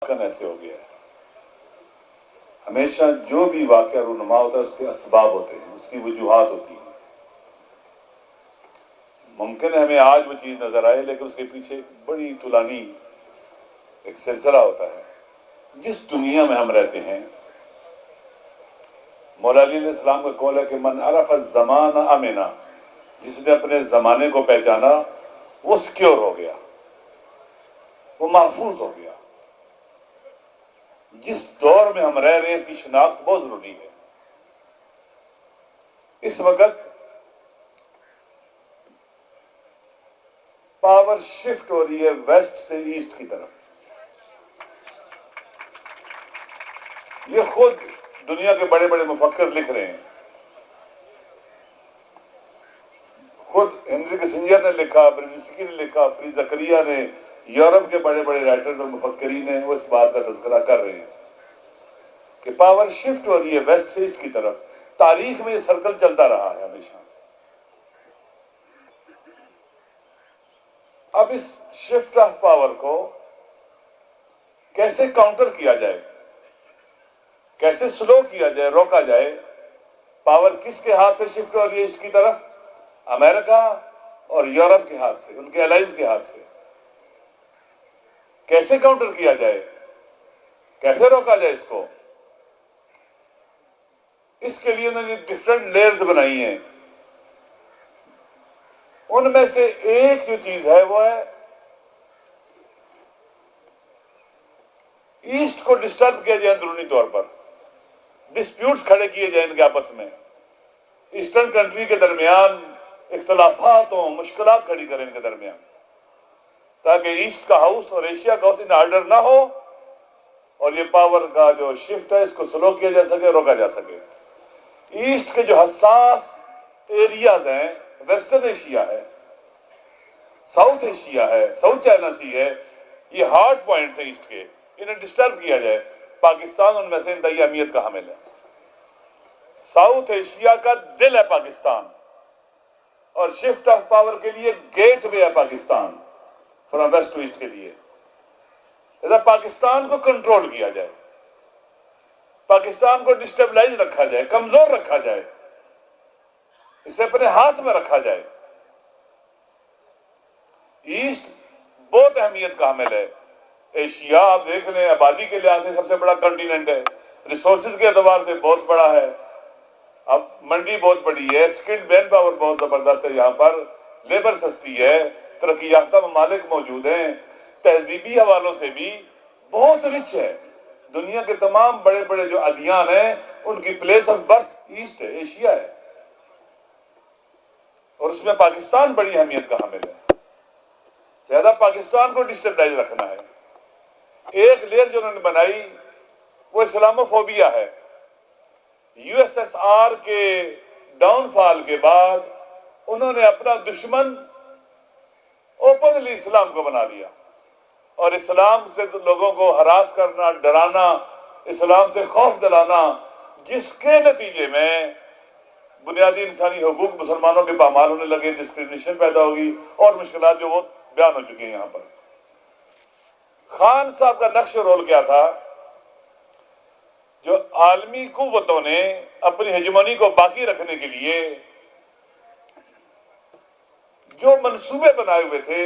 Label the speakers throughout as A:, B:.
A: اتفاقاً ایسے ہو گیا ہے. ہمیشہ جو بھی واقعہ رونما ہوتا ہے اس کے اسباب ہوتے ہیں، اس کی وجوہات ہوتی ہیں. ممکن ہے ہمیں آج وہ چیز نظر آئے لیکن اس کے پیچھے ایک بڑی طولانی ایک سلسلہ ہوتا ہے. جس دنیا میں ہم رہتے ہیں، مولا علی علیہ السلام کا قول ہے کہ من عرف الزمان امنا، جس نے اپنے زمانے کو پہچانا وہ سیکیور ہو گیا، وہ محفوظ ہو گیا. جس دور میں ہم رہ رہے ہیں اس کی شناخت بہت ضروری ہے. اس وقت پاور شفٹ ہو رہی ہے ویسٹ سے ایسٹ کی طرف. یہ خود دنیا کے بڑے بڑے مفکر لکھ رہے ہیں. خود ہنری کسنجر نے لکھا، برزنسکی نے لکھا، فری زکریا نے، یورپ کے بڑے بڑے رائٹرز اور مفکرین ہیں، وہ اس بات کا تذکرہ کر رہے ہیں کہ پاور شفٹ ہو رہی ہے ویسٹ سے ایسٹ کی طرف. تاریخ میں یہ سرکل چلتا رہا ہے ہمیشہ. اب اس شفٹ آف پاور کو کیسے کاؤنٹر کیا جائے، کیسے سلو کیا جائے، روکا جائے. پاور کس کے ہاتھ سے شفٹ ہو رہی ہے ایسٹ کی طرف؟ امریکہ اور یورپ کے ہاتھ سے، ان کے الائز کے ہاتھ سے. کیسے کاؤنٹر کیا جائے، کیسے روکا جائے اس کو؟ اس کے لیے انہوں نے ڈفرینٹ لیئرز بنائی ہیں. ان میں سے ایک جو چیز ہے وہ ہے ایسٹ کو ڈسٹرب کیا جائے اندرونی طور پر، ڈسپیوٹس کھڑے کیے جائیں ان کے آپس میں، ایسٹرن کنٹری کے درمیان اختلافات ہوں، مشکلات کھڑی کریں ان کے درمیان، تاکہ ایسٹ کا ہاؤس اور ایشیا کا ہاؤس ان آرڈر نہ ہو اور یہ پاور کا جو شفٹ ہے اس کو سلو کیا جا سکے، روکا جا سکے. ایسٹ کے جو حساس ایریاز ہیں، ویسٹرن ایشیا ہے، ساؤتھ ایشیا ہے، ساؤتھ چائنا سی ہے، یہ ہارڈ پوائنٹس ہیں ایسٹ کے، انہیں ڈسٹرب کیا جائے. پاکستان ان میں سے انتہائی اہمیت کا حامل ہے. ساؤتھ ایشیا کا دل ہے پاکستان، اور شفٹ آف پاور کے لیے گیٹ وے ہے Pakistan from west to east کے لیے. پاکستان کو کنٹرول کیا جائے، پاکستان کو ڈسٹیبلائز رکھا جائے، کمزور رکھا جائے، اسے اپنے ہاتھ میں رکھا جائے. ایسٹ بہت اہمیت کا حامل ہے. ایشیا آپ دیکھ لیں، آبادی کے لحاظ سے سب سے بڑا کنٹیننٹ ہے، ریسورسز کے اعتبار سے بہت بڑا ہے، اب منڈی بہت بڑی ہے، اسکلڈ مین پاور بہت زبردست ہے، یہاں پر لیبر سستی ہے، ترقی یافتہ ممالک موجود ہیں، تہذیبی حوالوں سے بھی بہت رچ ہے. دنیا کے تمام بڑے بڑے جو ادیان ہیں ان کی پلیس آف برتھ ایسٹ ہے، ایشیا ہے، اور اس میں پاکستان بڑی اہمیت کا حامل ہے. لہذا پاکستان کو ڈسٹیبلائز رکھنا ہے. ایک لیئر جو انہوں نے بنائی وہ اسلامو فوبیا ہے. یو ایس ایس آر کے ڈاؤن فال کے بعد انہوں نے اپنا دشمن اوپنلی اسلام کو بنا لیا، اور اسلام سے لوگوں کو ہراس کرنا، ڈرانا، اسلام سے خوف دلانا، جس کے نتیجے میں بنیادی انسانی حقوق مسلمانوں کے پامال ہونے لگے، ڈسکریمنیشن پیدا ہوگی اور مشکلات جو وہ بیان ہو چکی ہیں. یہاں پر خان صاحب کا نقش رول کیا تھا؟ جو عالمی قوتوں نے اپنی ہیجمونی کو باقی رکھنے کے لیے جو منصوبے بنائے ہوئے تھے،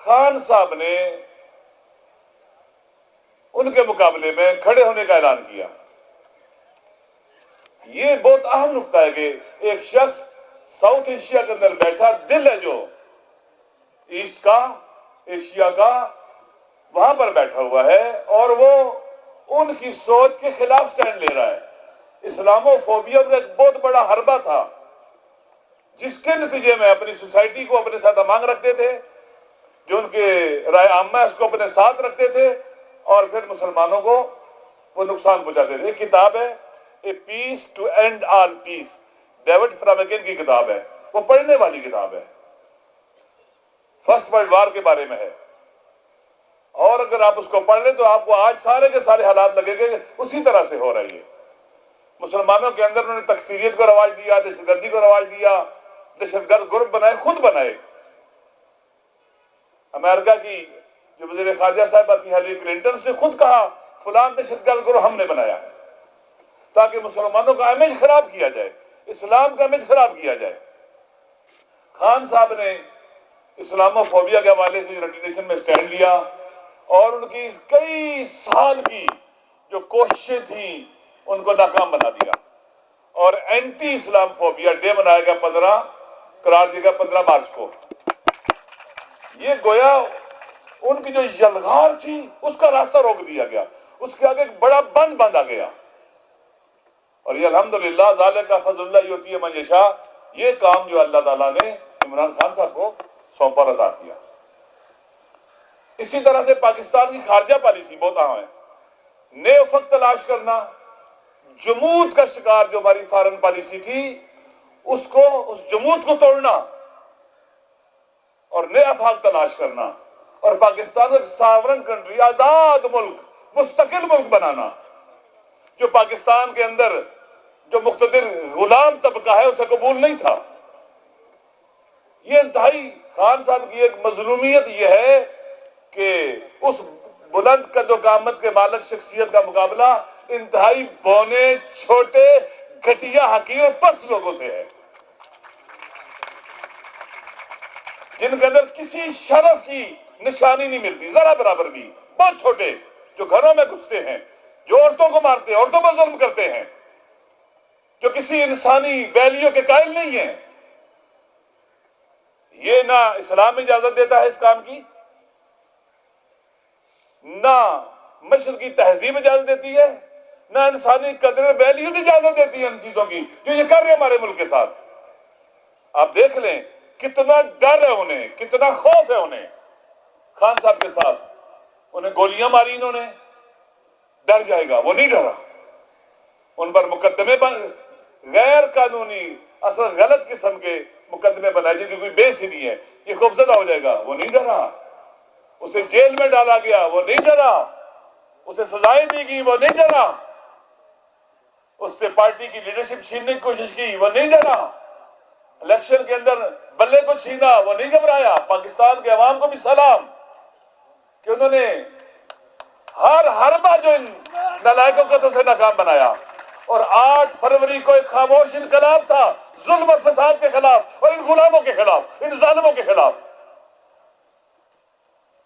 A: خان صاحب نے ان کے مقابلے میں کھڑے ہونے کا اعلان کیا. یہ بہت اہم نقطہ ہے کہ ایک شخص ساؤتھ ایشیا کے اندر بیٹھا، دل ہے جو ایسٹ کا، ایشیا کا، وہاں پر بیٹھا ہوا ہے اور وہ ان کی سوچ کے خلاف سٹینڈ لے رہا ہے. اسلامو فوبیا کا ایک بہت بڑا حربہ تھا جس کے نتیجے میں اپنی سوسائٹی کو اپنے ساتھ امانگ رکھتے تھے، جو ان کے رائے عامہ اس کو اپنے ساتھ رکھتے تھے، اور پھر مسلمانوں کو وہ نقصان پہنچاتے تھے. ایک کتاب ہے a peace to end all peace, David Fromkin کی کتاب ہے، وہ پڑھنے والی کتاب ہے، فرسٹ ورلڈ وار کے بارے میں ہے، اور اگر آپ اس کو پڑھ لیں تو آپ کو آج سارے کے سارے حالات لگے گے اسی طرح سے ہو رہی ہے. مسلمانوں کے اندر انہوں نے تکفیریت کو رواج دیا، دہشت گردی کو رواج دیا، دہشت گرد گروپ بنائے، خود بنائے. امریکہ کی جو وزیر خارجہ صاحبہ تھی ہیلری کلنٹن، اس نے خود کہا فلاں دہشت گرد گروہ ہم نے بنایا ہے تاکہ مسلمانوں کا امیج خراب کیا جائے، اسلام کا امیج خراب کیا جائے۔ خان صاحب نے اسلامو فوبیا کے حوالے سے یونائٹڈ نیشن میں سٹینڈ لیا اور ان کی کئی سال کی جو کوششیں تھیں ان کو ناکام بنا دیا، اور اینٹی اسلام فوبیا ڈے منایا گیا 15 قرار دیا گیا 15 مارچ کو۔ یہ گویا ان کی جو یلغار تھی اس کا راستہ روک دیا گیا، اس کے آگے ایک بڑا بند باندھا گیا، اور یہ الحمدللہ ذالک فضل اللہ یؤتی من یشاء، یہ کام جو اللہ تعالیٰ نے عمران خان صاحب کو سونپا عطا کیا۔ اسی طرح سے پاکستان کی خارجہ پالیسی بہت اہم ہے، نئے افق تلاش کرنا، جمود کا شکار جو ہماری فارن پالیسی تھی اس جمود کو توڑنا اور نئے افاق تلاش کرنا، اور پاکستان کو ایک ساورن کنٹری، آزاد ملک، مستقل ملک بنانا، جو پاکستان کے اندر جو مقتدر غلام طبقہ ہے اسے قبول نہیں تھا۔ یہ انتہائی خان صاحب کی ایک مظلومیت یہ ہے کہ اس بلند قد و قامت کے مالک شخصیت کا مقابلہ انتہائی بونے، چھوٹے، گھٹیا، حقیر اور پست لوگوں سے ہے، جن کے اندر کسی شرف کی نشانی نہیں ملتی ذرا برابر بھی، بہت چھوٹے، جو گھروں میں گھستے ہیں، جو عورتوں کو مارتے ہیں، عورتوں پر ظلم کرتے ہیں، جو کسی انسانی ویلیو کے قائل نہیں ہیں۔ یہ نہ اسلام اجازت دیتا ہے اس کام کی، نہ مشرقی تہذیب اجازت دیتی ہے، نہ انسانی قدر ویلیو اجازت دیتی ہے ان چیزوں کی جو یہ کر رہے ہیں ہمارے ملک کے ساتھ۔ آپ دیکھ لیں کتنا ڈر ہے انہیں، کتنا خوف ہے انہیں خان صاحب کے ساتھ۔ انہیں گولیاں ماری انہوں نے، ڈر جائے گا، وہ نہیں ڈرا۔ ان پر مقدمے غیر قانونی اصل غلط قسم کے مقدمے بنائے جن کی کوئی بیس ہی نہیں ہے، یہ خوفزدہ ہو جائے گا، وہ نہیں ڈرا۔ اسے جیل میں ڈالا گیا، وہ نہیں ڈرا۔ اسے سزائیں دی گئی، وہ نہیں ڈرا۔ اس سے پارٹی کی لیڈرشپ چھیننے کی کوشش کی، وہ نہیں ڈرا۔ الیکشن کے اندر بلے کو چھینا، وہ نہیں گھبرایا۔ پاکستان کے عوام کو بھی سلام کہ انہوں نے ہر حربہ جو ان نالائقوں کو سے ناکام بنایا، اور 8 فروری کو ایک خاموش انقلاب تھا ظلم اور فساد کے خلاف اور ان غلاموں کے خلاف، ان ظالموں کے خلاف۔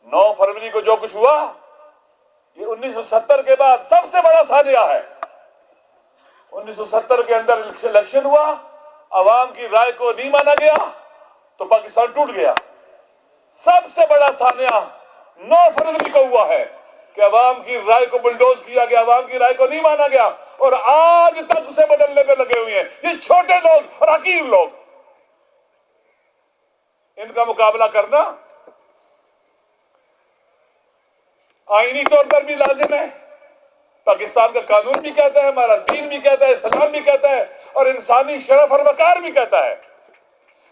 A: 9 فروری کو جو کچھ ہوا یہ 1970 کے بعد سب سے بڑا سانحہ ہے۔ 1970 کے اندر الیکشن ہوا، عوام کی رائے کو نہیں مانا گیا تو پاکستان ٹوٹ گیا۔ سب سے بڑا سانحہ 9 فروری کو ہوا ہے کہ عوام کی رائے کو بلڈوز کیا گیا، عوام کی رائے کو نہیں مانا گیا، اور آج تک اسے بدلنے پہ لگے ہوئے ہیں یہ چھوٹے لوگ اور حقیر لوگ۔ ان کا مقابلہ کرنا آئینی طور پر بھی لازم ہے، پاکستان کا قانون بھی کہتا ہے، ہمارا دین بھی کہتا ہے، اسلام بھی کہتا ہے، اور انسانی شرف اور وقار بھی کہتا ہے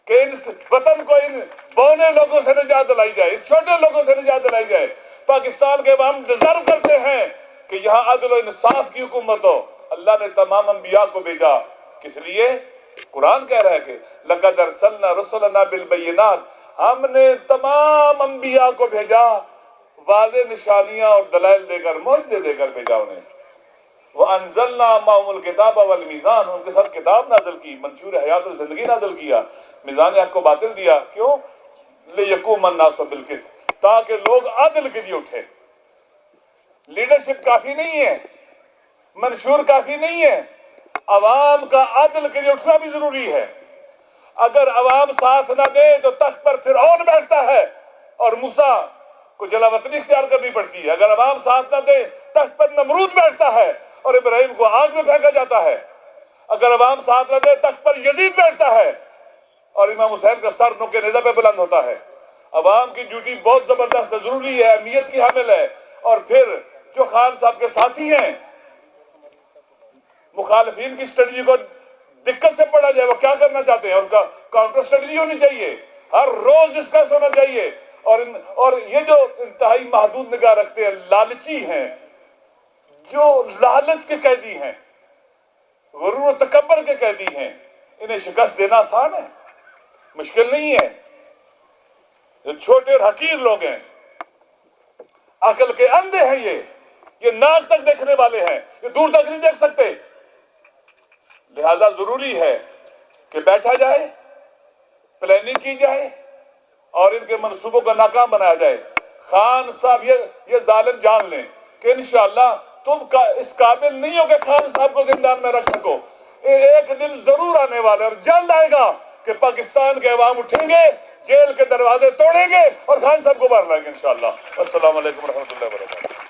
A: کہ ان وطن کو ان بونے لوگوں سے نجات دلائی جائے، ان چھوٹے لوگوں سے نجات دلائی جائے۔ پاکستان کے عوام ڈیزرو کرتے ہیں کہ یہاں عدل و انصاف کی حکومت ہو۔ اللہ نے تمام انبیاء کو بھیجا، کس لیے؟ قرآن کہہ رہا ہے کہ لَقَدْ أَرْسَلْنَا رُسُلَنَا بِالْبَيِّنَاتِ، ہم نے تمام انبیاء کو بھیجا واضح نشانیاں اور دلائل دے کر، معجزے دے کر بھیجا انہیں۔ وَأَنزَلْنَا مَعَهُمُ الْكِتَابَ وَالْمِيزَانَ، ان کے ساتھ کتاب نازل کی، منشور حیات اور زندگی نازل کیا، میزان حق کو باطل دیا۔ کیوں؟ لِيَقُومَ النَّاسُ بِالْقِسْطِ، تاکہ لوگ عدل کے لیے اٹھے۔ لیڈرشپ کافی نہیں ہے، منشور کافی نہیں ہے، عوام کا عدل کے لیے اٹھنا بھی ضروری ہے۔ اگر عوام ساتھ نہ دے تو تخت پر فرعون بیٹھتا ہے اور موسیٰ کو جلا وطنی اختیار کرنی پڑتی ہے۔ اگر عوام ساتھ نہ دے تخت پر نمرود بیٹھتا ہے اور ابراہیم کو آگ میں پھینکا جاتا ہے۔ اگر عوام ساتھ نہ دے تخت پر یزید بیٹھتا ہے اور امام حسین کا سر نوک نیزہ پہ بلند ہوتا ہے۔ عوام کی ڈیوٹی بہت زبردست ضروری ہے، اہمیت کی حامل ہے۔ اور پھر جو خان صاحب کے ساتھی ہیں، مخالفین کی اسٹریٹجی کو دقت سے پڑھا جائے، وہ کیا کرنا چاہتے ہیں، ان کا کاؤنٹر اسٹریٹجی ہونی چاہیے، ہر روز ڈسکس ہونا چاہیے۔ اور یہ جو انتہائی محدود نگاہ رکھتے ہیں، لالچی ہیں، جو لالچ کے قیدی ہیں، غرور و تکبر کے قیدی ہیں، انہیں شکست دینا آسان ہے، مشکل نہیں ہے۔ جو چھوٹے اور حقیر لوگ ہیں عقل کے اندھے ہیں یہ ناز تک دیکھنے والے ہیں، یہ دور تک نہیں دیکھ سکتے. لہذا ضروری ہے کہ بیٹھا جائے، پلاننگ کی جائے اور ان کے منصوبوں کا ناکام بنایا جائے. خان صاحب یہ ظالم جان لیں کہ انشاءاللہ تم اس قابل نہیں ہو کہ خان صاحب کو زندان میں رکھ سکو. ایک دن ضرور آنے والا اور جلد آئے گا کہ پاکستان کے عوام اٹھیں گے، جیل کے دروازے توڑیں گے اور خان صاحب کو باہر لائیں گے انشاءاللہ. السلام علیکم ورحمۃ اللہ وبرکاتہ.